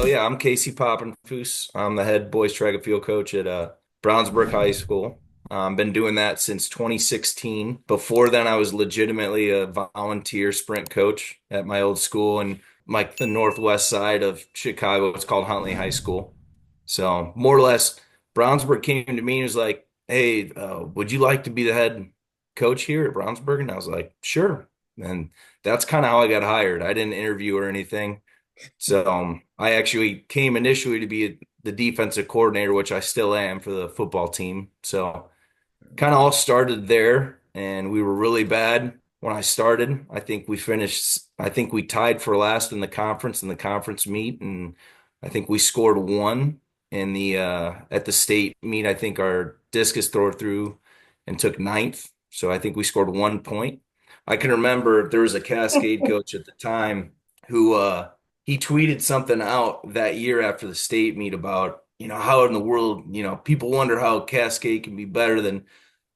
So yeah, I'm Casey Popenfoose. I'm the head boys track and field coach at Brownsburg High School. Been doing that since 2016. Before then, I was legitimately a volunteer sprint coach at my old school in like the northwest side of Chicago. It's called Huntley High School. So more or less, Brownsburg came to me and was like, "Hey, would you like to be the head coach here at Brownsburg?" And I was like, "Sure." And that's kind of how I got hired. I didn't interview or anything. So I actually came initially to be the defensive coordinator, which I still am for the football team. So kind of all started there, and we were really bad when I started. I think we tied for last in the conference meet, and I think we scored one in the at the state meet. I think our discus throw through and took ninth. So I think we scored 1 point. I can remember there was a Cascade coach at the time who he tweeted something out that year after the state meet about, how in the world, people wonder how Cascade can be better than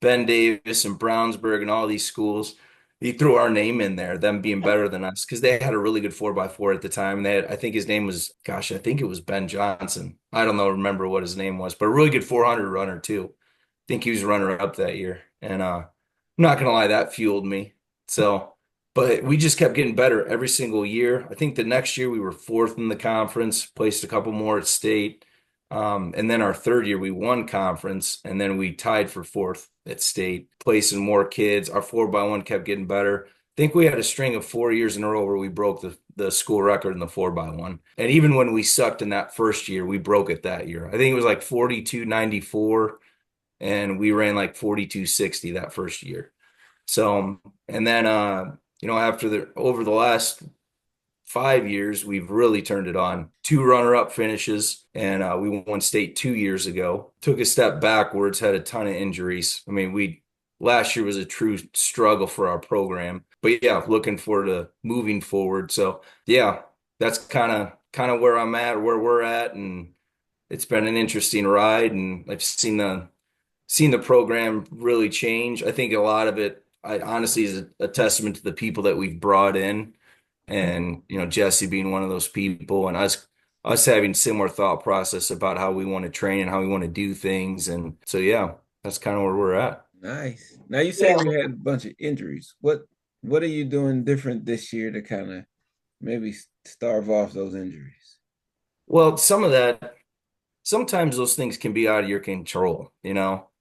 Ben Davis and Brownsburg and all these schools. He threw our name in there, them being better than us, because they had a really good 4x4 at the time. They had, I think his name was, gosh, I think it was Ben Johnson. I don't know, remember what his name was, but a really good 400 runner too. I think he was runner up that year. And I'm not gonna lie, that fueled me. So, but we just kept getting better every single year. I think the next year we were fourth in the conference, placed a couple more at state. And then our third year we won conference, and then we tied for fourth at state, placing more kids. Our 4x1 kept getting better. I think we had a string of 4 years in a row where we broke the school record in the 4x1. And even when we sucked in that first year, we broke it that year. I think it was like 42.94, and we ran like 42.60 that first year. So, and then after the over the last 5 years, we've really turned it on. Two runner-up finishes, and we won state 2 years ago. Took a step backwards, had a ton of injuries. I mean, we last year was a true struggle for our program. But yeah, looking forward to moving forward. So yeah, that's kind of where I'm at, where we're at, and it's been an interesting ride. And I've seen the program really change. I think a lot of it, I honestly, is a testament to the people that we've brought in, and Jesse being one of those people, and us having similar thought process about how we want to train and how we want to do things. And so yeah, that's kind of where we're at. Nice. Now you say you had a bunch of injuries. What are you doing different this year to kind of maybe starve off those injuries? Well, some of that, sometimes those things can be out of your control.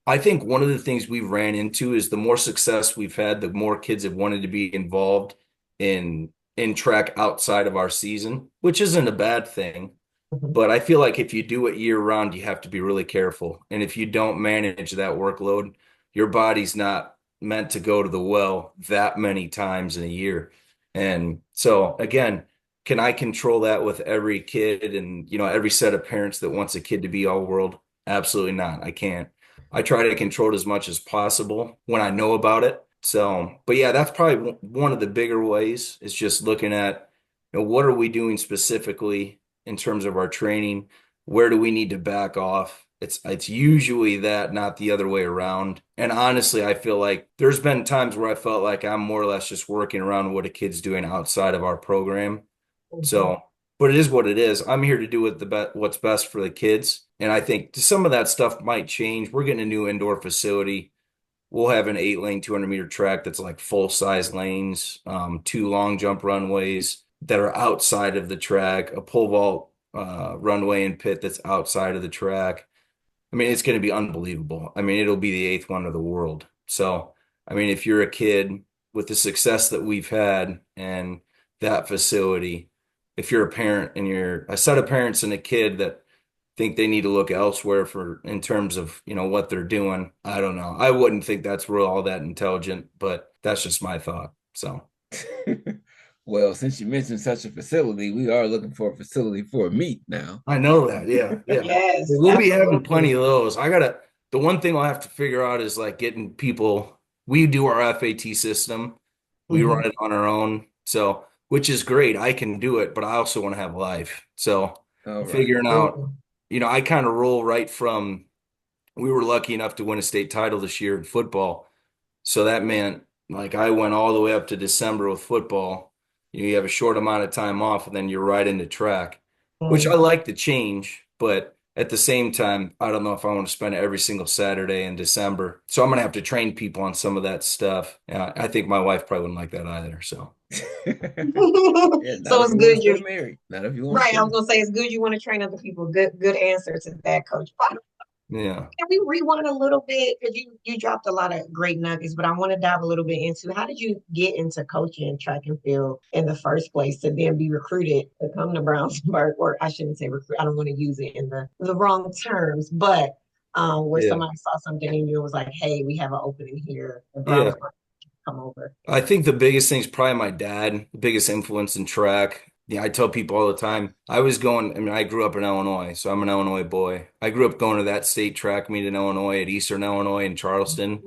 I think one of the things we've ran into is the more success we've had, the more kids have wanted to be involved in track outside of our season, which isn't a bad thing. But I feel like if you do it year round, you have to be really careful. And if you don't manage that workload, your body's not meant to go to the well that many times in a year. And so again, can I control that with every kid and every set of parents that wants a kid to be all world? Absolutely not. I can't. I try to control it as much as possible when I know about it. So, but yeah, that's probably one of the bigger ways is just looking at, what are we doing specifically in terms of our training? Where do we need to back off? It's usually that, not the other way around. And honestly, I feel like there's been times where I felt like I'm more or less just working around what a kid's doing outside of our program. So, but it is what it is. I'm here to do what's best for the kids. And I think some of that stuff might change. We're getting a new indoor facility. We'll have an 8-lane, 200-meter track that's like full size lanes, two long jump runways that are outside of the track, a pole vault runway and pit that's outside of the track. I mean, it's going to be unbelievable. I mean, it'll be the eighth wonder of the world. So, I mean, if you're a kid with the success that we've had and that facility, if you're a parent and you're a set of parents and a kid that think they need to look elsewhere for in terms of what they're doing, I don't know. I wouldn't think that's real all that intelligent, but that's just my thought. So Well, since you mentioned such a facility, we are looking for a facility for a meet now. I know that. Yeah, yeah. Yes, We'll be having plenty absolutely. of those. The one thing I'll have to figure out is like getting people. We do our FAT system. We Mhm. run it on our own. So, which is great. I can do it, but I also want to have life. So All right. figuring out, Absolutely. I kind of roll right from, we were lucky enough to win a state title this year in football. So that meant like I went all the way up to December with football. You have a short amount of time off and then you're right into track. which I Mm. like the change, but at the same time, I don't know if I want to spend every single Saturday in December. So I'm gonna have to train people on some of that stuff. I think my wife probably wouldn't like that either. So Yeah, not So if it's you want to good stay you married. Not if you want to right. I was train. gonna say it's good you want to train other people. Good answer to that, Coach. yeah, Can we rewind a little bit? Because you dropped a lot of great nuggets, but I want to dive a little bit into how did you get into coaching track and field in the first place to then be recruited to come to Brownsburg, or I shouldn't say recruit, I don't want to use it in the wrong terms, but where yeah, somebody saw something in you and was like, hey, we have an opening here at yeah. Brownsburg, come over. I think the biggest thing is probably my dad, the biggest influence in track. Yeah, I tell people all the time, I mean, I grew up in Illinois, so I'm an Illinois boy. I grew up going to that state track meet in Illinois at Eastern Illinois in Charleston.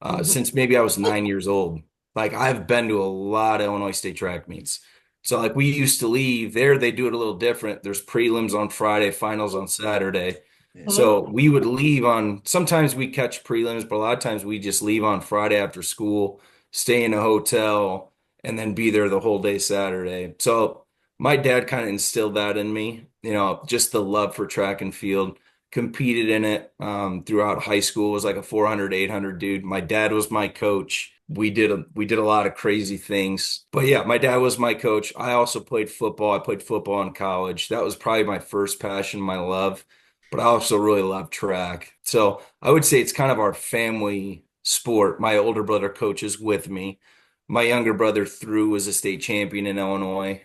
Mhm. Since maybe I was 9 years old. Like I've been to a lot of Illinois State track meets. So like we used to leave there, they do it a little different. There's prelims on Friday, finals on Saturday. Yeah. So we would leave on, sometimes we catch prelims, but a lot of times we just leave on Friday after school, stay in a hotel, and then be there the whole day Saturday. So my dad kind of instilled that in me, just the love for track and field. Competed in it throughout high school. Was like a 400, 800 dude. My dad was my coach. We did a lot of crazy things. But yeah, my dad was my coach. I also played football. I played football in college. That was probably my first passion, my love. But I also really love track. So I would say it's kind of our family sport. My older brother coaches with me. My younger brother threw was a state champion in Illinois.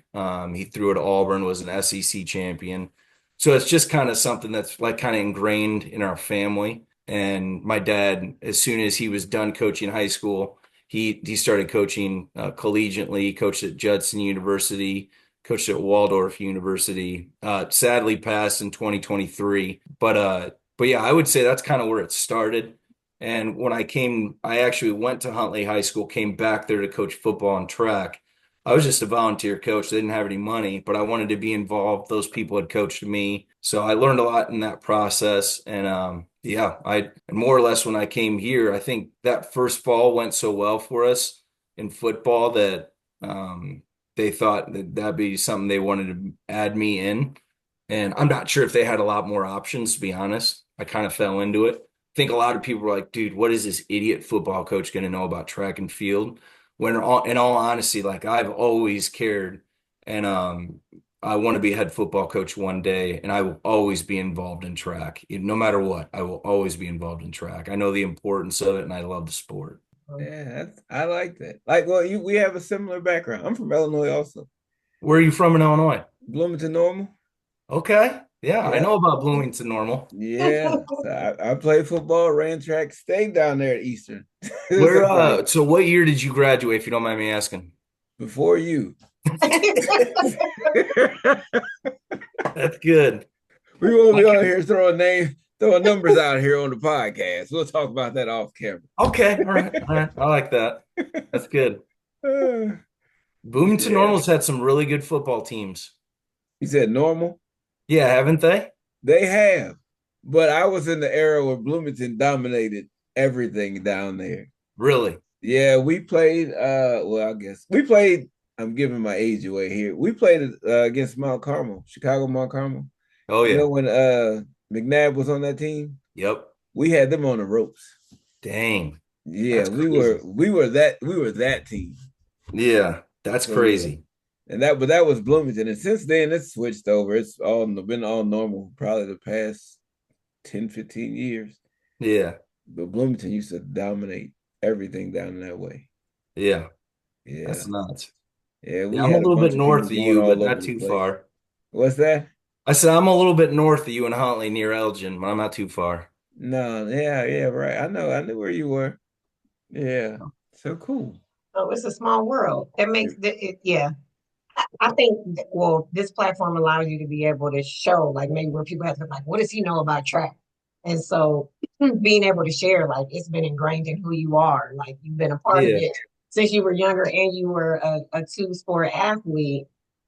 He threw at Auburn, was an SEC champion. So it's just kind of something that's like kind of ingrained in our family. And my dad, as soon as he was done coaching high school, he started coaching collegiately. He coached at Judson University, coached at Waldorf University. Sadly passed in 2023. But yeah, I would say that's kind of where it started. And when I actually went to Huntley High School, came back there to coach football and track. I was just a volunteer coach. They didn't have any money, but I wanted to be involved. Those people had coached me. So I learned a lot in that process. And yeah, and more or less when I came here, I think that first fall went so well for us in football that um, they thought that that'd be something they wanted to add me in. And I'm not sure if they had a lot more options, to be honest. I kind of fell into it. I think a lot of people were like, dude, what is this idiot football coach going to know about track and field? When in all honesty, like I've always cared and I want to be a head football coach one day and I will always be involved in track. No matter what, I will always be involved in track. I know the importance of it and I love the sport. Yeah, I like that. Like, well, we have a similar background. I'm from Illinois also. Where are you from in Illinois? Bloomington Normal. Okay. Yeah, I Yeah. know about Bloomington Normal. Yeah. So I played football, ran track, stayed down there at Eastern. Where Like so what year did you graduate, if you don't mind me asking? before you. That's good. We won't I be on can, here throwing numbers out here on the podcast. We'll talk about that off camera. okay, all right, all right. I like that. That's good. Uh, Bloomington yeah. Normal's had some really good football teams. You said normal? Yeah, haven't they? They have. But I was in the era where Bloomington dominated everything down there. Really? Yeah, we played well, I guess. We played I'm giving my age away here. We played against Mount Carmel, Chicago Mount Carmel. Oh You know yeah. when McNabb was on that team? Yep. We had them on the ropes. Dang. Yeah, That's crazy. we were that team. Yeah, that's So yeah. crazy. And that was Bloomington. And since then it's switched over. It's all been all normal probably the past 10, 15 years. Yeah. But Bloomington used to dominate everything down that way. Yeah. Yeah. That's nuts. Yeah, Yeah, we I'm a had a little bit bunch of north people of going you, but all not over the too place. far. What's that? I said I'm a little bit north of you in Huntley near Elgin, but I'm not too far. No, yeah, right. I knew where you were. Yeah. So cool. Oh, it's a small world. That makes it, yeah. I think, well, this platform allows you to be able to show, like, maybe where people have to, like, what does he know about track? And so being able to share, like, it's been ingrained in who you are. Like, you've been a part of Yeah, it since you were younger and you were a two-sport athlete.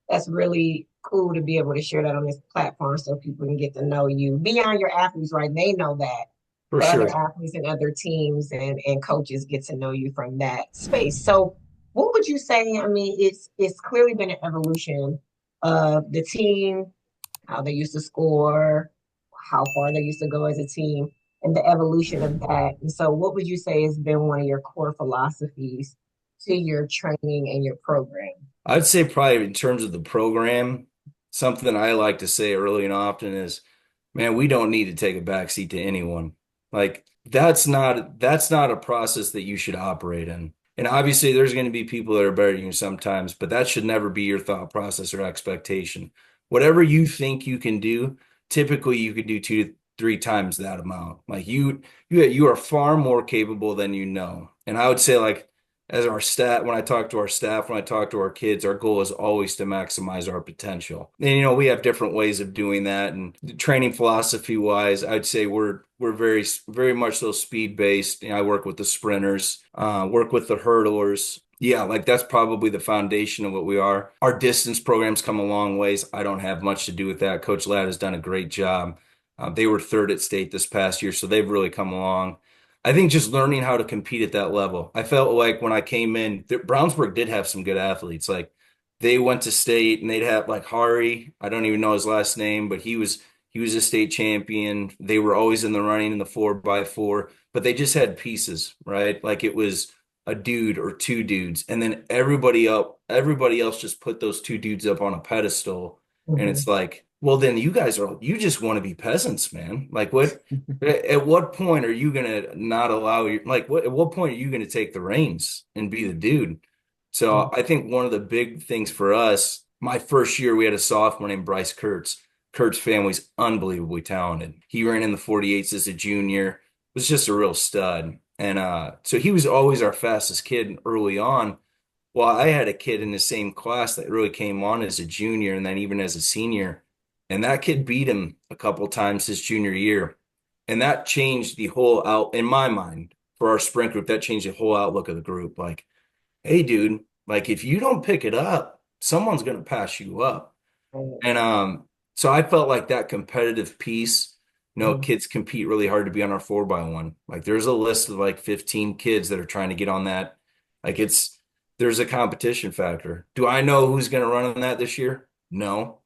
That's really cool to be able to share that on this platform so people can get to know you beyond your athletes, right? They know that, for but other sure. athletes and other teams and coaches get to know you from that space. So what would you say? I mean, it's clearly been an evolution of the team, how they used to score, how far they used to go as a team, and the evolution of that. And so, what would you say has been one of your core philosophies to your training and your program? I'd say probably in terms of the program, something I like to say early and often is, man, we don't need to take a backseat to anyone. Like that's not a process that you should operate in. And obviously there's going to be people that are better than you sometimes, but that should never be your thought process or expectation. Whatever you think you can do, typically you can do 2 to 3 times that amount. Like you are far more capable than you know. And I would say like as our stat, when I talk to our staff, when I talk to our kids, our goal is always to maximize our potential. And we have different ways of doing that. And training philosophy wise, I'd say we're very very much so speed based. I work with the sprinters, work with the hurdlers. Yeah, like that's probably the foundation of what we are. Our distance programs come a long ways. I don't have much to do with that. Coach Ladd has done a great job. They were third at state this past year, so they've really come along. I think just learning how to compete at that level. I felt like when I came in, Brownsburg did have some good athletes. Like they went to state and they'd have like Hari, I don't even know his last name, but he was a state champion. They were always in the running in the 4x4, but they just had pieces, right? Like it was a dude or two dudes, and then everybody else just put those two dudes up on a pedestal, and Mhm. it's like, well, then you just want to be peasants, man. Like what? At what point are you gonna not allow your like what at what point are you gonna take the reins and be the dude? So I think one of the big things for us, my first year, we had a sophomore named Bryce Kurtz. Kurt's family's unbelievably talented. He ran in the 48s as a junior, was just a real stud. And so he was always our fastest kid early on. Well, I had a kid in the same class that really came on as a junior and then even as a senior. And that kid beat him a couple times his junior year. And that changed the whole out in my mind for our sprint group. That changed the whole outlook of the group. Like, hey, dude, like if you don't pick it up, someone's gonna pass you up. Right. And so I felt like that competitive piece, Mhm. kids compete really hard to be on our 4x1. Like there's a list of like 15 kids that are trying to get on that. Like there's a competition factor. Do I know who's going to run on that this year? No,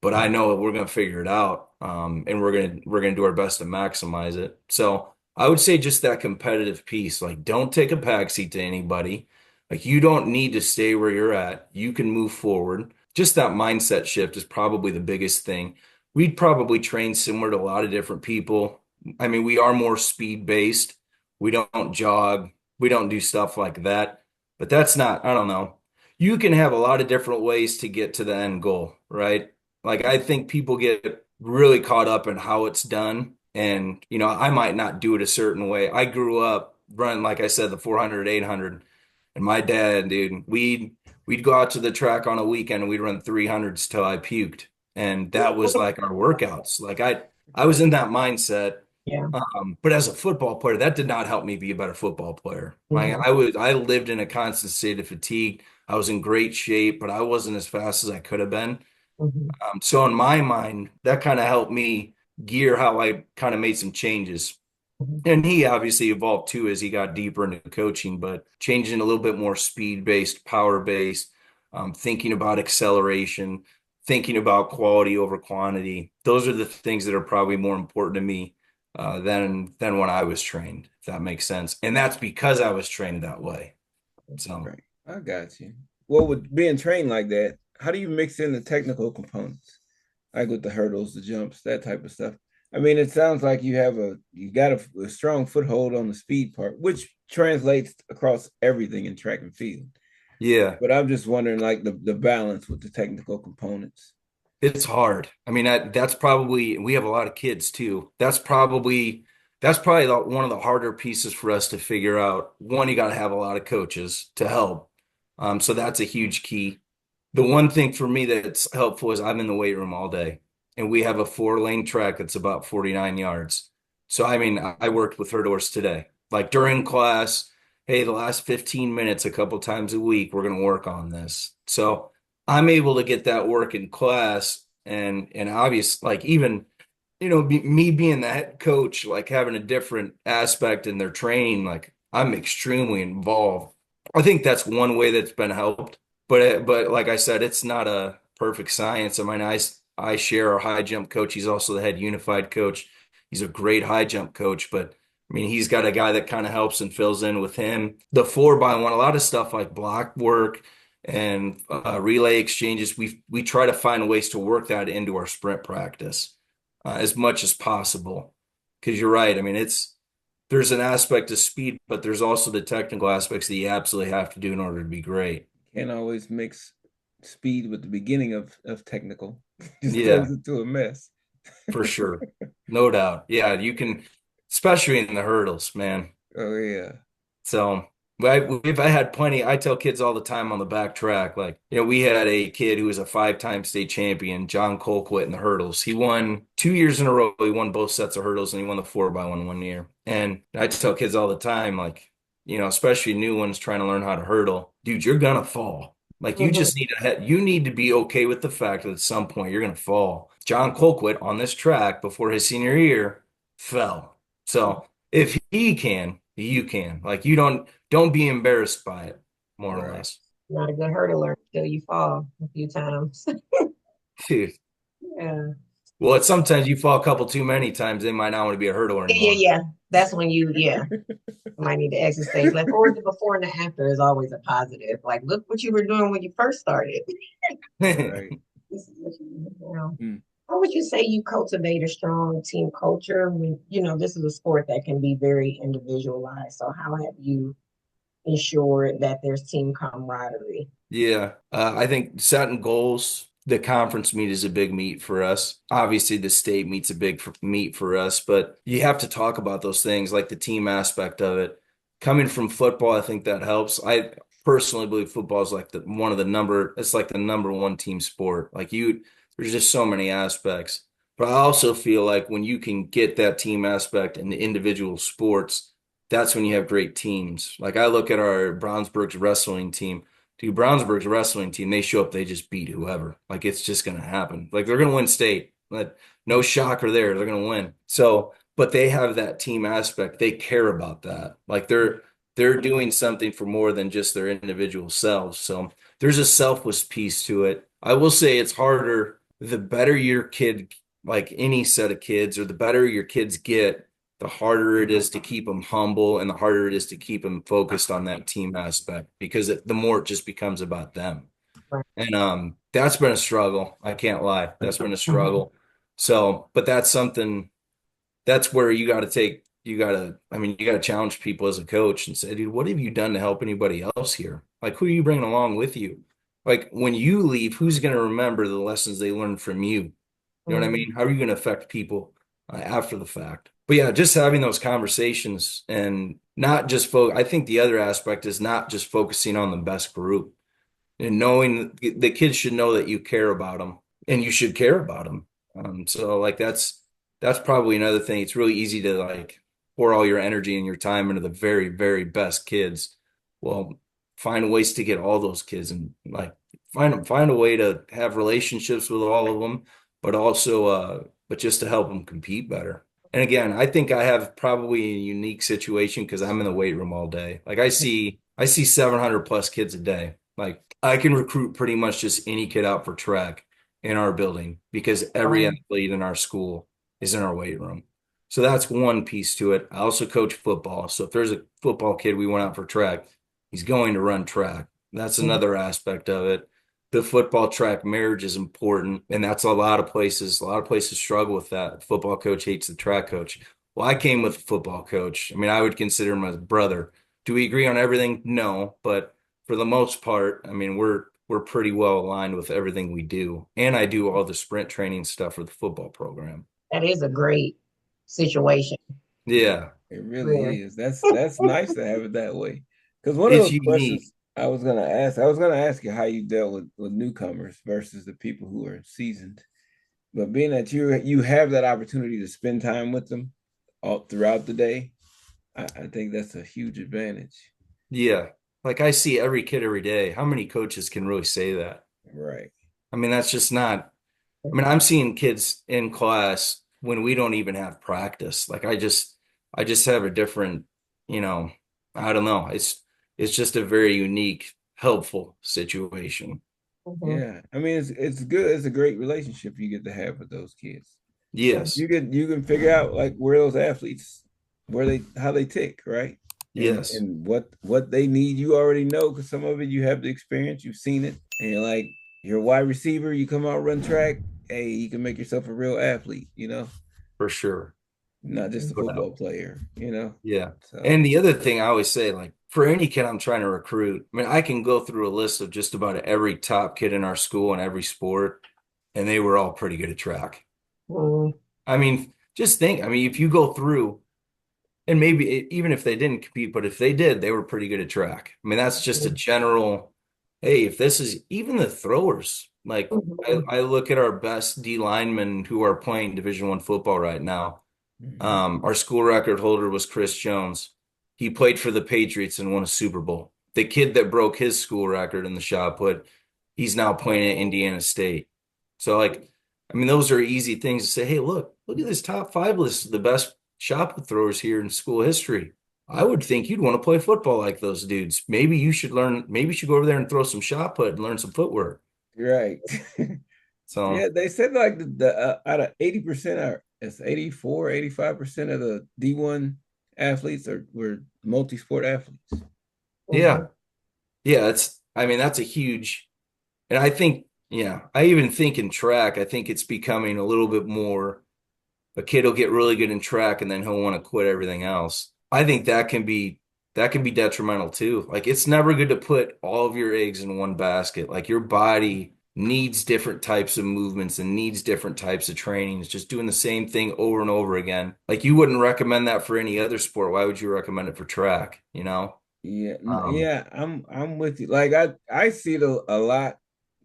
but I know that we're going to figure it out. And we're gonna do our best to maximize it. So I would say just that competitive piece, like don't take a backseat to anybody. Like you don't need to stay where you're at. You can move forward. Just that mindset shift is probably the biggest thing. We'd probably train similar to a lot of different people. I mean, we are more speed based. We don't jog. We don't do stuff like that. But that's not, I don't know. You can have a lot of different ways to get to the end goal, right? Like I think people get really caught up in how it's done. And, I might not do it a certain way. I grew up running, like I said, the 400, 800. And my dad, dude, we'd go out to the track on a weekend and we'd run 300s till I puked. And that was like our workouts. Like I was in that mindset. Yeah. But as a football player, that did not help me be a better football player. Like Mhm. I lived in a constant state of fatigue. I was in great shape, but I wasn't as fast as I could have been. Mhm. So in my mind, that kind of helped me gear how I kind of made some changes. Mhm. And he obviously evolved too as he got deeper into coaching, but changing a little bit more speed based, power based, thinking about acceleration, thinking about quality over quantity. Those are the things that are probably more important to me than when I was trained, if that makes sense. And that's because I was trained that way. So. Right. I got you. Well, with being trained like that, how do you mix in the technical components? Like with the hurdles, the jumps, that type of stuff. I mean, it sounds like you got a strong foothold on the speed part, which translates across everything in track and field. Yeah, But I'm just wondering, like the balance with the technical components. it's hard. I mean, that's probably, we have a lot of kids too. That's probably one of the harder pieces for us to figure out. One, you got to have a lot of coaches to help. So that's a huge key. The one thing for me that's helpful is I'm in the weight room all day, and we have a 4-lane track that's about 49 yards. So I mean, I worked with hurdlers today. Like during class, hey, the last 15 minutes a couple times a week, we're going to work on this. So I'm able to get that work in class, and obvious like even me being the head coach, like having a different aspect in their training, like I'm extremely involved. I think that's one way that's been helped. But like I said, it's not a perfect science. I mean, I share our high jump coach. He's also the head unified coach. He's a great high jump coach, but I mean, he's got a guy that kind of helps and fills in with him. The 4x1, a lot of stuff like block work and relay exchanges, we try to find ways to work that into our sprint practice as much as possible. Because you're right. I mean, there's an aspect of speed, but there's also the technical aspects that you absolutely have to do in order to be great. Can't always mix speed with the beginning of technical. Just turns Yeah, into a mess. for sure. No doubt. Yeah, you can, especially in the hurdles, man. Oh yeah. So I had plenty. I tell kids all the time on the back track, like, we had a kid who was a 5-time state champion, John Colquitt in the hurdles. He won 2 years in a row. He won both sets of hurdles and he won the 4x1 one year. And I tell kids all the time, like, especially new ones trying to learn how to hurdle, dude, you're gonna fall. Like you Mhm. just you need to be okay with the fact that at some point you're gonna fall. John Colquitt on this track before his senior year fell. So if he can, you can. Like you don't be embarrassed by it, more or Right. less. Not a good hurdler until you fall a few times. Dude. Yeah. Well, sometimes you fall a couple too many times, they might not want to be a hurdler Yeah, anymore. yeah. That's when yeah, might need to exit stage left. Or the before and the after is always a positive. Like, look what you were doing when you first started. Right. This is what you do now. Mm. How would you say you cultivate a strong team culture when, this is a sport that can be very individualized? So how have you ensured that there's team camaraderie? Yeah, I think setting goals. The conference meet is a big meet for us. Obviously, the state meet's a big meet for us, but you have to talk about those things like the team aspect of it. Coming from football, I think that helps. I personally believe football is like it's like the number one team sport. There's just so many aspects. But I also feel like when you can get that team aspect in the individual sports, that's when you have great teams. Like I look at our Brownsburg's wrestling team. Dude, Brownsburg's wrestling team, they show up, they just beat whoever. Like it's just gonna happen. Like they're gonna win state. But no shocker there. They're gonna win. So, but they have that team aspect. They care about that. Like they're doing something for more than just their individual selves. So there's a selfless piece to it. I will say it's harder the better your kid, like any set of kids, or the better your kids get, the harder it is to keep them humble and the harder it is to keep them focused on that team aspect because the more it just becomes about them. Right. And that's been a struggle. I can't lie. That's been a Mhm. struggle. So, but that's where you got to challenge people as a coach and say, dude, what have you done to help anybody else here? Like, who are you bringing along with you? Like, when you leave, who's going to remember the lessons they learned from you? You know what I Mhm. mean? How are you going to affect people after the fact? But yeah, just having those conversations and not just I think the other aspect is not just focusing on the best group and knowing the kids should know that you care about them and you should care about them. So like that's probably another thing. It's really easy to like pour all your energy and your time into the very, very best kids. Well, find ways to get all those kids and like find a way to have relationships with all of them, but also but just to help them compete better. And again, I think I have probably a unique situation because I'm in the weight room all day. Like I see 700 plus kids a day. Like I can recruit pretty much just any kid out for track in our building because every Um, athlete in our school is in our weight room. So that's one piece to it. I also coach football. So if there's a football kid we went out for track, he's going to run track. That's mhm. another aspect of it. The football track marriage is important, and that's a lot of places. A lot of places struggle with that. The football coach hates the track coach. Well, I came with a football coach. I mean, I would consider him as a brother. Do we agree on everything? No, but for the most part, I mean, we're pretty well aligned with everything we do. And I do all the sprint training stuff for the football program. That is a great situation. Yeah, It Yeah. really is. That's nice to have it that way. Because one of it's those unique. questions I was gonna ask you how you dealt with newcomers versus the people who are seasoned. But being that you have that opportunity to spend time with them all throughout the day, I think that's a huge advantage. Yeah. Like I see every kid every day. How many coaches can really say that? Right. I mean, that's just not, I mean, I'm seeing kids in class when we don't even have practice. Like I just have a different, you know, I don't know. It's just a very unique, helpful situation. Mhm. Yeah. I mean, it's good. It's a great relationship you get to have with those kids. Yes. You can figure out like where those athletes, where they how they tick, right? And Yes. and what they need, you already know because some of it you have the experience, you've seen it, and you're like you're a wide receiver, you come out run track, hey, you can make yourself a real athlete, For sure. not just a No doubt. football player. Yeah. So And the other thing I always say, like for any kid I'm trying to recruit, I mean, I can go through a list of just about every top kid in our school in every sport, and they were all pretty good at track. Mhm. I mean, just think, I mean, if you go through, and maybe even if they didn't compete, but if they did, they were pretty good at track. I mean, that's just a general, hey, if this is even the throwers, like Mhm. I look at our best D linemen who are playing Division I football right now. mhm. Our school record holder was Chris Jones. He played for the Patriots and won a Super Bowl. The kid that broke his school record in the shot put, he's now playing at Indiana State. So, like, I mean, those are easy things to say. Hey, look at this top five list of the best shot put throwers here in school history. I would think you'd want to play football like those dudes. Maybe you should learn, maybe you should go over there and throw some shot put and learn some footwork. Right. Yeah, So, they said like the out of 80% are it's 84, 85% of the D1 athletes were multi-sport athletes. yeah, Mhm. yeah, I mean, that's a huge. And I think, yeah, I even think in track, I think it's becoming a little bit more a kid will get really good in track and then he'll want to quit everything else. I think that can be detrimental too. Like it's never good to put all of your eggs in one basket. Like your body needs different types of movements and needs different types of trainings. Just doing the same thing over and over again. Like you wouldn't recommend that for any other sport. Why would you recommend it for track, you know? Yeah, Um, yeah, I'm with you. Like I see it a lot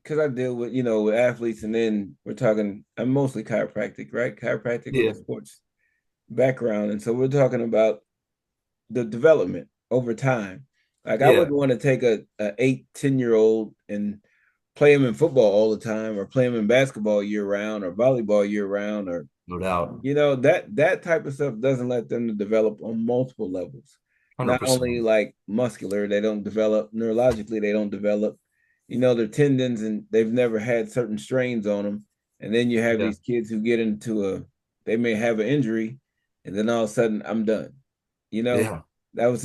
because I deal with athletes, and then we're talking. I'm mostly chiropractic, right? Chiropractic with yeah, a sports background, and so we're talking about the development over time. Like I yeah, wouldn't want to take a 8, 10-year-old and play him in football all the time, or play him in basketball year round, or volleyball year round, or no doubt. that type of stuff doesn't let them to develop on multiple levels. Not only 100%. like muscular, they don't develop neurologically, they don't develop, their tendons, and they've never had certain strains on them. And then you have Yeah. these kids who get they may have an injury, and then all of a sudden I'm done. You know, Yeah, that was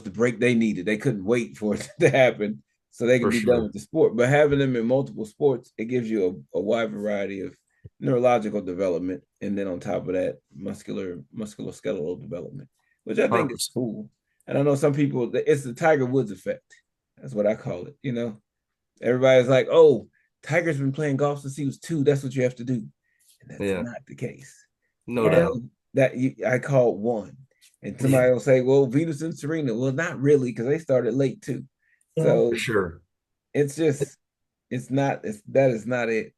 the break they needed. They couldn't wait for it to happen so they can for be done sure. with the sport. But having them in multiple sports, it gives you a wide variety of neurological development, and then on top of that, musculoskeletal development, which I think is 100%. cool. And I know some people, it's the Tiger Woods effect. That's what I call it. Everybody's like, "Oh, Tiger's been playing golf since he was 2. That's what you have to do," and that's Yeah, not the case. no doubt. I call one, and Yeah, somebody will say, "Well, Venus and Serena." Well, not really, because they started late too. Yeah. for So sure. it's just, that is not it.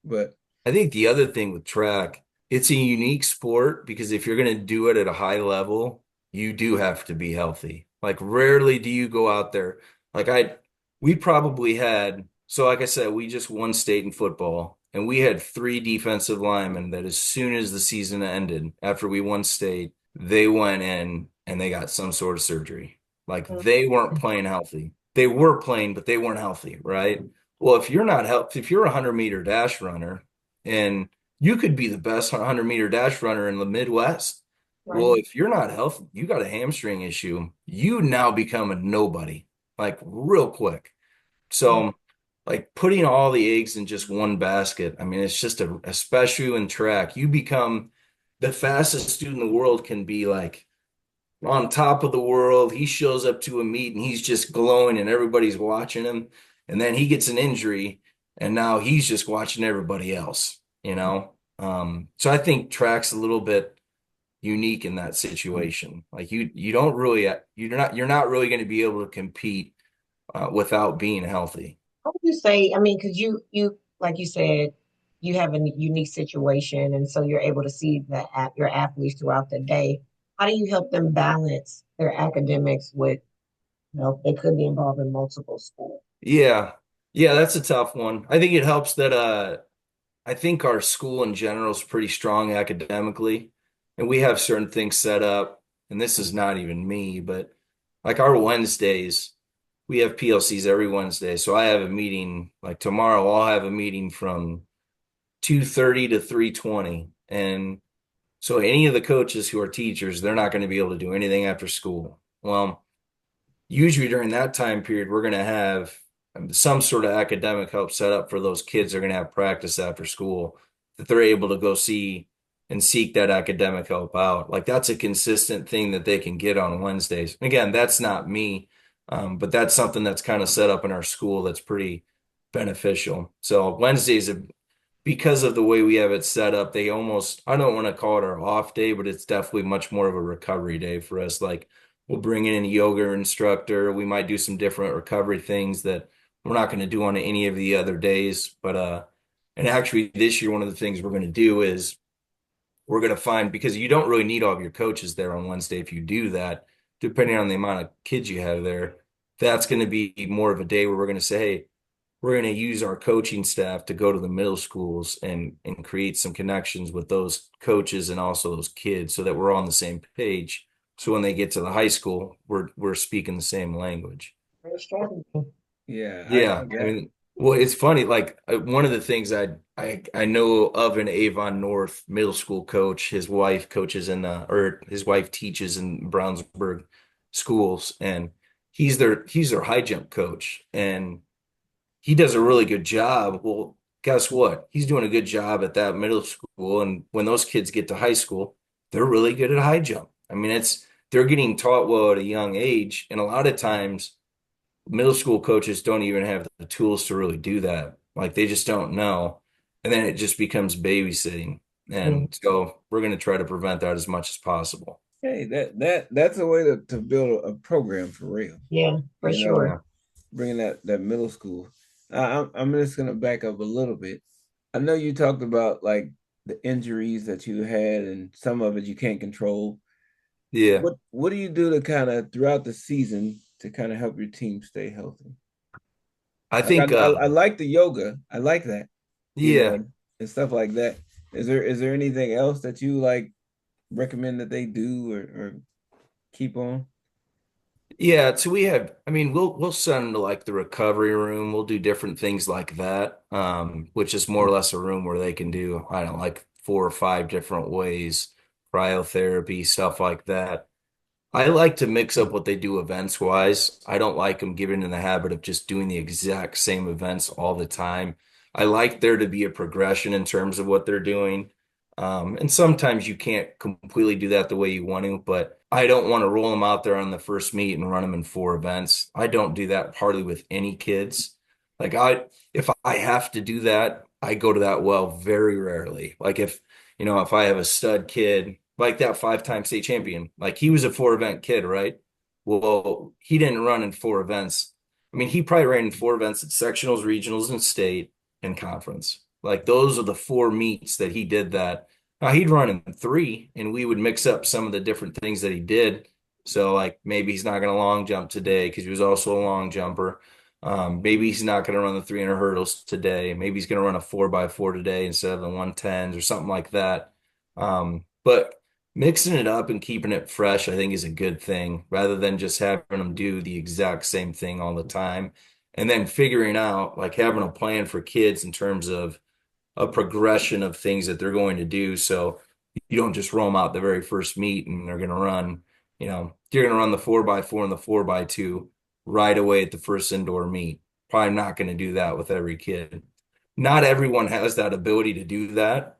But I think the other thing with track, it's a unique sport because if you're going to do it at a high level, you do have to be healthy. Like rarely do you go out there. Like we probably had, so like I said, we just won state in football and we had three defensive linemen that as soon as the season ended, after we won state, they went in and they got some sort of surgery. Like they weren't playing healthy. They were playing, but they weren't healthy, right? Well, if you're not healthy, if you're a 100-meter dash runner, and you could be the best 100-meter dash runner in the Midwest. Well, Right. if you're not healthy, you got a hamstring issue, you now become a nobody, like real quick. Mhm. So, like putting all the eggs in just one basket, I mean, it's just especially in track, you become the fastest student in the world can be like on top of the world. He shows up to a meet and he's just glowing and everybody's watching him. And then he gets an injury and now he's just watching everybody else, you know? So I think track's a little bit unique in that situation. Like you don't really, you're not really going to be able to compete without being healthy. How would you say, I mean, because you, like you said, you have a unique situation, and so you're able to see your athletes throughout the day. How do you help them balance their academics with, they could be involved in multiple schools? Yeah. Yeah, that's a tough one. I think it helps that I think our school in general is pretty strong academically, and we have certain things set up. And this is not even me, but like our Wednesdays. we have PLCs every Wednesday. So I have a meeting like tomorrow. I'll have a meeting from 2:30 to 3:20. And so any of the coaches who are teachers, they're not going to be able to do anything after school. Well, usually during that time period, we're going to have some sort of academic help set up for those kids. They're going to have practice after school that they're able to go see and seek that academic help out. Like that's a consistent thing that they can get on Wednesdays. Again, that's not me, but that's something that's kind of set up in our school that's pretty beneficial. So Wednesdays, because of the way we have it set up, they almost, I don't want to call it our off day, but it's definitely much more of a recovery day for us. Like we'll bring in a yoga instructor. We might do some different recovery things that we're not going to do on any of the other days. And actually this year, one of the things we're going to do is we're going to find, because you don't really need all of your coaches there on Wednesday. If you do that, depending on the amount of kids you have there, that's going to be more of a day where we're going to say, hey, we're going to use our coaching staff to go to the middle schools and create some connections with those coaches and also those kids so that we're on the same page. So when they get to the high school, we're speaking the same language. Great strategy. Yeah, I Yeah, see I that. mean, well, it's funny. Like one of the things I know of an Avon North middle school coach. His wife coaches in or his wife teaches in Brownsburg schools, and he's their high jump coach, and he does a really good job. Well, guess what? He's doing a good job at that middle school. And when those kids get to high school, they're really good at high jump. I mean, they're getting taught well at a young age. And a lot of times, middle school coaches don't even have the tools to really do that. Like they just don't know. And then it just becomes babysitting. Mm, And so we're going to try to prevent that as much as possible. Hey, that's a way to build a program for real. yeah, for You know, sure. Yeah. bringing that middle school. I'm just gonna back up a little bit. I know you talked about like the injuries that you had, and some of it you can't control. Yeah. What do you do to kind of throughout the season to kind of help your team stay healthy? I Like think, I like the yoga. I like that, you know, yeah. and stuff like that. Is there anything else that you like recommend that they do or keep on? Yeah, so we have, I mean, we'll send them to like the recovery room. We'll do different things like that, which is more or less a room where they can do, I don't know, like 4 or 5 different ways, cryotherapy, stuff like that. I like to mix up what they do events wise. I don't like them getting in the habit of just doing the exact same events all the time. I like there to be a progression in terms of what they're doing. And sometimes you can't completely do that the way you want to, but I don't want to roll them out there on the first meet and run them in 4 events. I don't do that hardly with any kids. Like if I have to do that, I go to that well very rarely. Like if I have a stud kid like that 5-time state champion, like he was a 4 event kid, right? Well, he didn't run in 4 events. I mean, he probably ran in 4 events at sectionals, regionals, and state and conference. Like those are the 4 meets that he did that. Now he'd run in 3, and we would mix up some of the different things that he did. So like maybe he's not going to long jump today because he was also a long jumper. Maybe he's not going to run the 300 hurdles today. Maybe he's going to run a 4x4 today instead of the 110s or something like that. But mixing it up and keeping it fresh, I think, is a good thing rather than just having them do the exact same thing all the time. And then figuring out, like having a plan for kids in terms of a progression of things that they're going to do. So you don't just roll them out the very first meet and they're going to run, you're going to run the 4x4 and the 4x2 right away at the first indoor meet. Probably not going to do that with every kid. Not everyone has that ability to do that.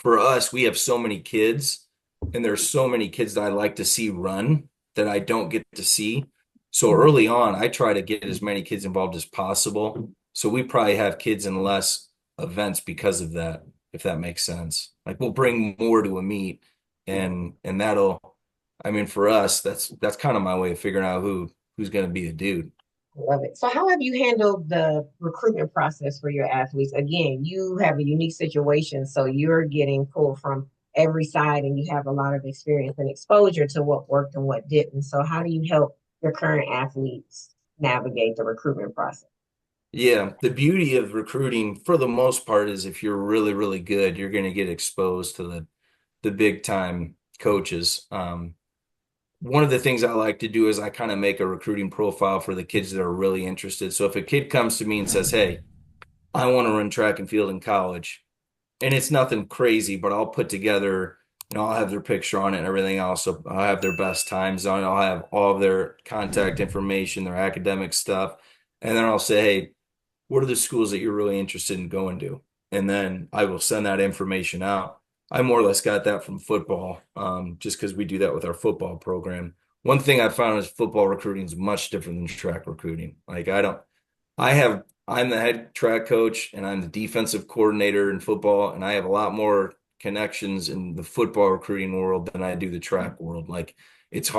For us, we have so many kids, and there's so many kids that I like to see run that I don't get to see. So Mhm. early on, I try to get as many kids involved as possible. So we probably have kids in less events because of that, if that makes sense. Like we'll bring more to a meet, and that'll, I mean, for us, that's kind of my way of figuring out who's going to be a dude. Love it. So, how have you handled the recruitment process for your athletes? Again, you have a unique situation, so you're getting pulled from every side and you have a lot of experience and exposure to what worked and what didn't. So, how do you help your current athletes navigate the recruitment process? Yeah, the beauty of recruiting for the most part is if you're really, really good, you're going to get exposed to the big time coaches. one of the things I like to do is I kind of make a recruiting profile for the kids that are really interested. So if a kid comes to me and says, "Hey, I want to run track and field in college," and it's nothing crazy, but I'll put together, I'll have their picture on it and everything else. So I'll have their best times on it. I'll have all of their contact information, their academic stuff. And then I'll say, "Hey, what are the schools that you're really interested in going to?" And then I will send that information out. I more or less got that from football, just because we do that with our football program. One thing I found is football recruiting is much different than track recruiting. Like I'm the head track coach and I'm the defensive coordinator in football, and I have a lot more connections in the football recruiting world than I do the track world. Like it's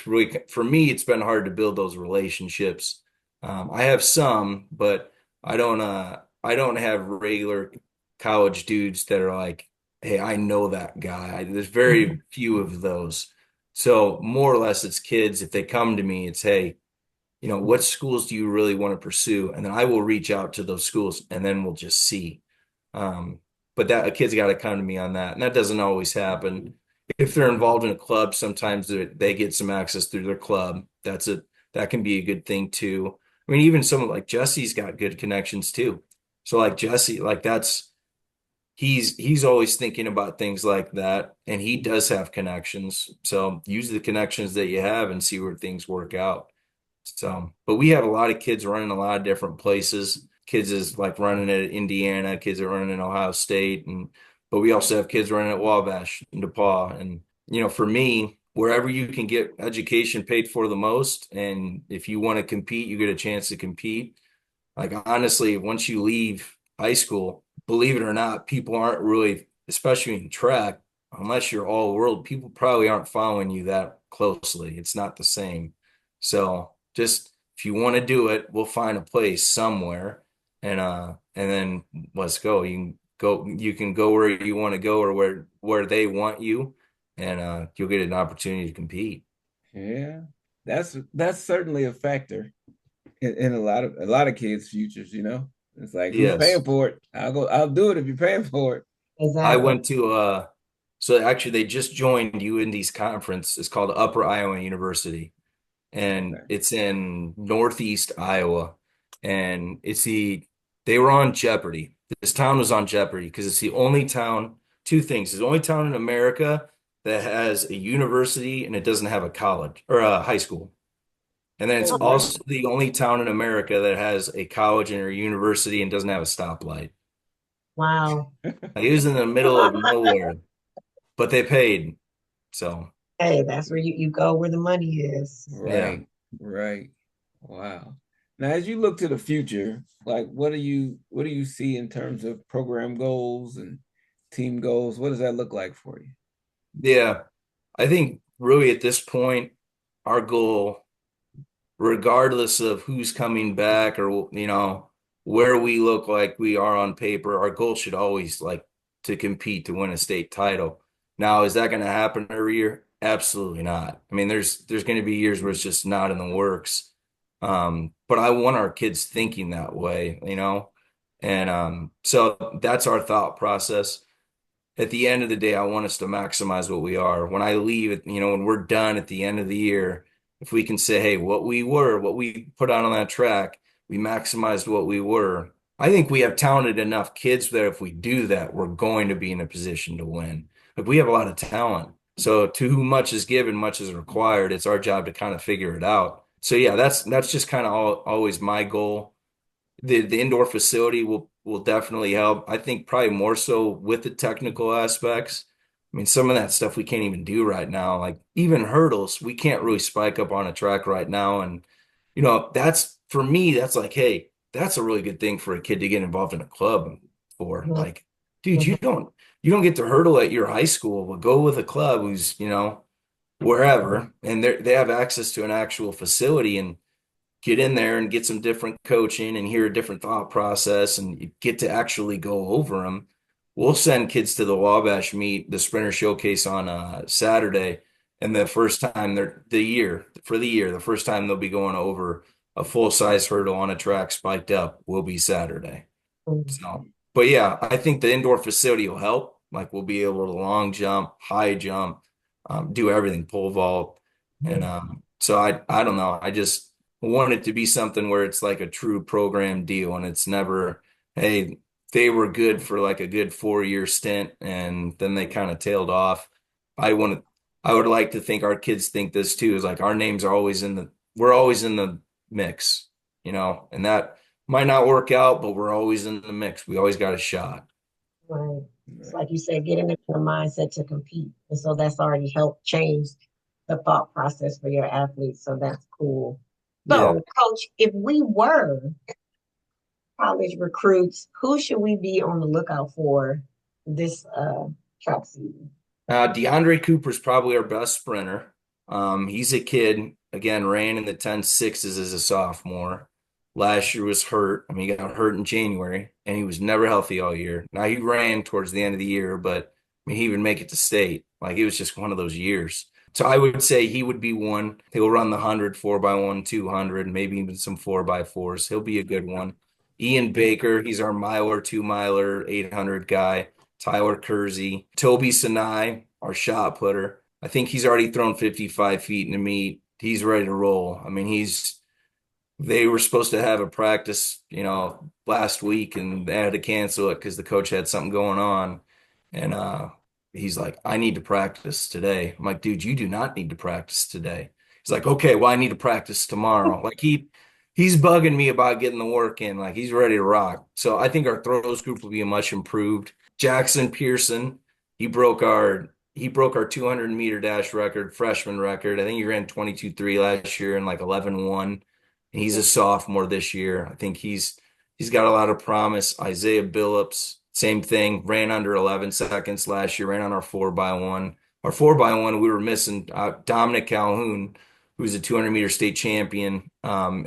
really, for me, it's been hard to build those relationships. I have some, but I don't have regular college dudes that are like, "Hey, I know that guy." There's Mhm. very few of those. So more or less it's kids. If they come to me, it's, "Hey, what schools do you really want to pursue?" And then I will reach out to those schools and then we'll just see. Um, but that a kid's got to come to me on that. And that doesn't always happen. If they're involved in a club, sometimes they get some access through their club. That can be a good thing too. I mean, even someone like Jesse's got good connections too. So like Jesse, like he's always thinking about things like that, and he does have connections. So use the connections that you have and see where things work out. So, but we have a lot of kids running a lot of different places. Kids is like running at Indiana, kids are running at Ohio State, and but we also have kids running at Wabash and DePaul. And for me, wherever you can get education paid for the most, and if you want to compete, you get a chance to compete. Like honestly, once you leave high school, believe it or not, people aren't really, especially in track, unless you're all world, people probably aren't following you that closely. It's not the same. So just if you want to do it, we'll find a place somewhere and then let's go. You can go where you want to go or where they want you, and you'll get an opportunity to compete. Yeah, that's certainly a factor in a lot of kids' futures. It's like, who's Yes. paying for it? I'll go. I'll do it if you're paying for it. I Exactly. went to so actually they just joined UND's conference. It's called Upper Iowa University, and Okay. it's in Northeast Iowa. And they were on Jeopardy. This town was on Jeopardy because it's the only town, two things. It's the only town in America that has a university and it doesn't have a college or a high school. And then it's Oh, Okay. wow. also the only town in America that has a college and a university and doesn't have a stoplight. Wow. Like, it was in the middle of nowhere, but they paid. So Hey, that's where you go where the money is. yeah. Right. Right. Wow. Now, as you look to the future, like what do you see in terms of program goals and team goals? What does that look like for you? Yeah. I think really at this point, our goal, regardless of who's coming back or, where we look like we are on paper, our goal should always like to compete to win a state title. Now, is that going to happen every year? Absolutely not. I mean, there's going to be years where it's just not in the works. But I want our kids thinking that way. And so that's our thought process. At the end of the day, I want us to maximize what we are. When I leave, when we're done at the end of the year, if we can say, "Hey, what we put out on that track, we maximized what we were." I think we have talented enough kids that if we do that, we're going to be in a position to win. Like we have a lot of talent. So to whom much is given, much is required. It's our job to kind of figure it out. So yeah, that's just kind of always my goal. The indoor facility will definitely help. I think probably more so with the technical aspects. I mean, some of that stuff we can't even do right now. Like even hurdles, we can't really spike up on a track right now. And that's for me, that's like, hey, that's a really good thing for a kid to get involved in a club for. Mhm, Like, dude, mhm. you don't get to hurdle at your high school, but go with a club who's, wherever, and they have access to an actual facility and get in there and get some different coaching and hear a different thought process and you get to actually go over them. We'll send kids to the Wabash meet, the Sprinter Showcase on Saturday, and the first time the first time they'll be going over a full size hurdle on a track spiked up will be Saturday. So, but yeah, I think the indoor facility will help. Like we'll be able to long jump, high jump, do everything, pole vault. And so I don't know. I just want it to be something where it's like a true program deal, and it's never, hey, they were good for like a good 4 year stint, and then they kind of tailed off. I want to, I would like to think our kids think this too, is like our names are always we're always in the mix, and that might not work out, but we're always in the mix. We always got a shot. Right. It's like you said, getting into the mindset to compete. And so that's already helped change the thought process for your athletes. So that's cool. Yeah. So, coach, if we were college recruits, who should we be on the lookout for this track season? DeAndre Cooper's probably our best sprinter. He's a kid, again, ran in the 10.6s as a sophomore. Last year was hurt. I mean, he got hurt in January, and he was never healthy all year. Now he ran towards the end of the year, but I mean, he even make it to state. Like it was just one of those years. So I would say he would be one. He'll run the 100, 4x1, 200, maybe even some 4x4s. He'll be a good one. Ian Baker, he's our miler, 2 miler, 800 guy. Tyler Kersey, Toby Sinai, our shot putter. I think he's already thrown 55 feet in the meet. He's ready to roll. I mean, they were supposed to have a practice, last week, and they had to cancel it because the coach had something going on. And he's like, I need to practice today. I'm like, dude, you do not need to practice today. He's like, okay, well, I need to practice tomorrow. Like he's bugging me about getting the work in. Like he's ready to rock. So I think our throws group will be much improved. Jackson Pearson, he broke our 200-meter dash record, freshman record. I think he ran 22.3 last year and like 11.1. He's a sophomore this year. I think he's got a lot of promise. Isaiah Billups, same thing, ran under 11 seconds last year, ran on our 4x1. Our 4x1, we were missing Dominic Calhoun, who's a 200-meter state champion, and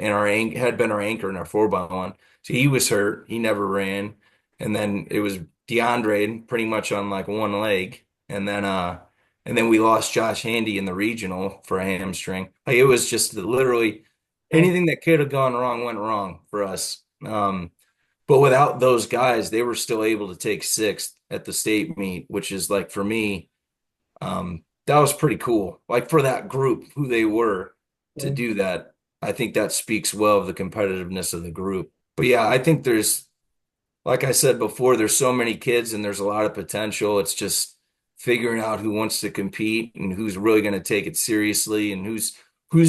had been our anchor in our 4x1. So he was hurt. He never ran. And then it was DeAndre pretty much on like one leg. And then we lost Josh Handy in the regional for a hamstring. Like it was just literally anything that could have gone wrong went wrong for us. But without those guys, they were still able to take sixth at the state meet, which is like for me, that was pretty cool. Like for that group, who they were to do that, I think that speaks well of the competitiveness of the group. But yeah, I think like I said before, there's so many kids and there's a lot of potential. It's just figuring out who wants to compete and who's really going to take it seriously and who's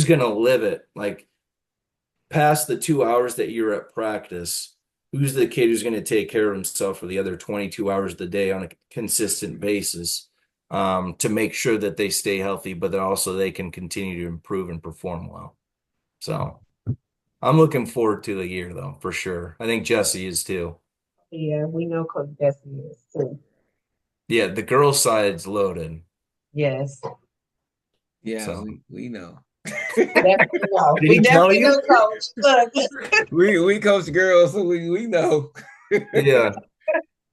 going to live it. Like past the 2 hours that you're at practice, who's the kid who's going to take care of himself for the other 22 hours of the day on a consistent basis, to make sure that they stay healthy, but that also they can continue to improve and perform well. So I'm looking forward to the year though, for sure. I think Jesse is too. Yeah, we know Coach Jesse is too. Yeah, the girls' side's loaded. Yes. Yeah, So we know. Definitely know. did We he tell definitely you? know, Coach. Look, We coach girls, so we know. Yeah,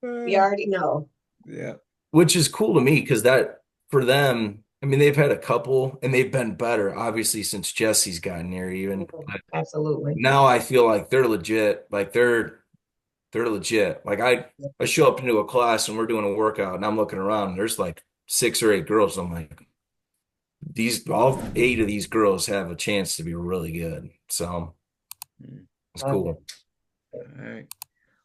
we already know. Yeah. which is cool to me because that for them, I mean, they've had a couple and they've been better, obviously, since Jesse's gotten here, even. Mhm. But Absolutely. now I feel like they're legit. Like they're legit. Like I show up into a class and we're doing a workout and I'm looking around and there's like 6 or 8 girls. I'm like, all 8 of these girls have a chance to be really good. So it's Love it. cool. All right.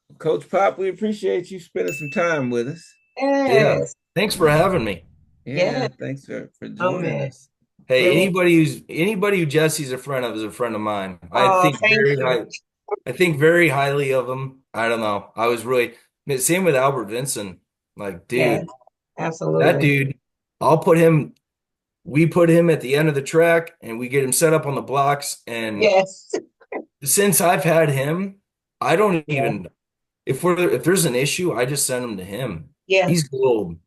Well, Coach Pop, we appreciate you spending some time with us. Yeah. Yes. Thanks for having me. Yeah, Yes. thanks for Oh joining man. us. Hey, Really. anybody who Jesse's a friend of is a friend of mine. Oh, thank you. I think very highly of him. I don't know. Same with Albert Vinson. Like, Yes. dude, that Absolutely. dude, I'll put him, we put him at the end of the track and we get him set up on the blocks. And Yes. since I've had him, I don't Yeah. even, if there's an issue, I just send him to him. Yeah. He's gold.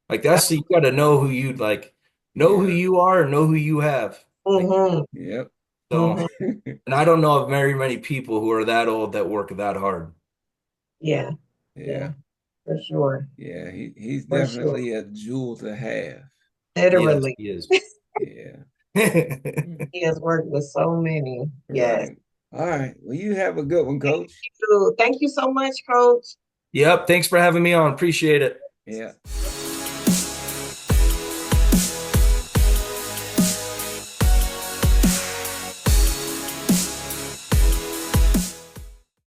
Like you got to know who you like, know who Yeah. you are, and know who you have. Like, Mm-hmm. Yep. so, Mm-hmm. and I don't know of very many people who are that old that work that hard. Yeah. Yeah. Yeah. For sure. Yeah. He's For sure. definitely a jewel to have. Yes, Literally. he is. Yeah. He has worked with so many. Yes. Right. All right. Well, you have a good one, Thank Coach. you. Thank you so much, Coach. Yep. Thanks for having me on. Appreciate it. Yeah.